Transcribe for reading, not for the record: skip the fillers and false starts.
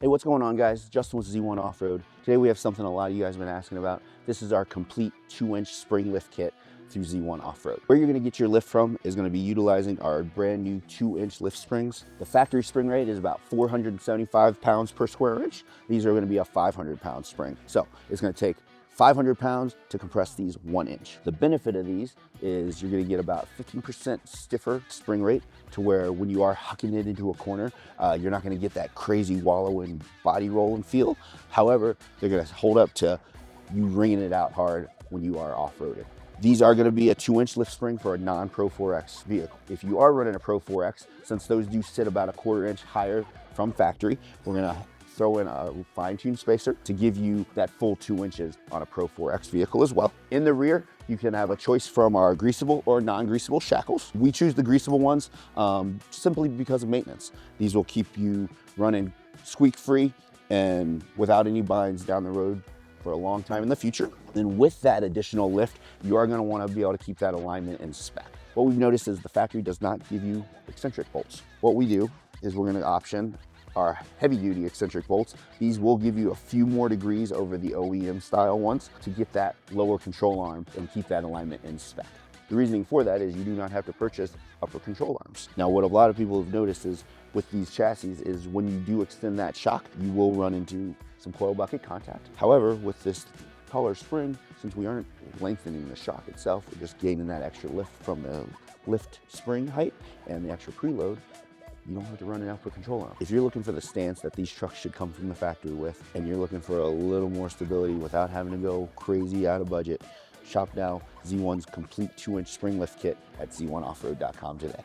Hey, what's going on, guys? Justin with Z1 Off-Road. Today we have something a lot of you guys have been asking about. This is our complete 2-inch spring lift kit through Z1 Off-Road. Where you're gonna get your lift from is gonna be utilizing our brand new 2-inch lift springs. The factory spring rate is about 475 pounds per square inch. These are gonna be a 500-pound spring. So it's gonna take 500 pounds to compress these 1 inch. The benefit of these is you're gonna get about 15% stiffer spring rate to where when you are hucking it into a corner, you're not gonna get that crazy wallowing body rolling feel. However, they're gonna hold up to you wringing it out hard when you are off-roading. These are gonna be a 2-inch lift spring for a non-Pro 4X vehicle. If you are running a Pro 4X, since those do sit about a 1/4 inch higher from factory, we're gonna throw in a fine-tuned spacer to give you that full 2 inches on a Pro 4X vehicle as well. In the rear, you can have a choice from our greasable or non-greasable shackles. We choose the greasable ones simply because of maintenance. These will keep you running squeak-free and without any binds down the road for a long time in the future. And with that additional lift, you are gonna wanna be able to keep that alignment in spec. What we've noticed is the factory does not give you eccentric bolts. What we do is we're gonna option our heavy duty eccentric bolts. These will give you a few more degrees over the OEM style ones to get that lower control arm and keep that alignment in spec. The reasoning for that is you do not have to purchase upper control arms. Now, what a lot of people have noticed is with these chassis is when you do extend that shock, you will run into some coil bucket contact. However, with this taller spring, since we aren't lengthening the shock itself, we're just gaining that extra lift from the lift spring height and the extra preload, you don't have to run an upper control arm. If you're looking for the stance that these trucks should come from the factory with, and you're looking for a little more stability without having to go crazy out of budget, shop now Z1's complete 2-inch spring lift kit at z1offroad.com today.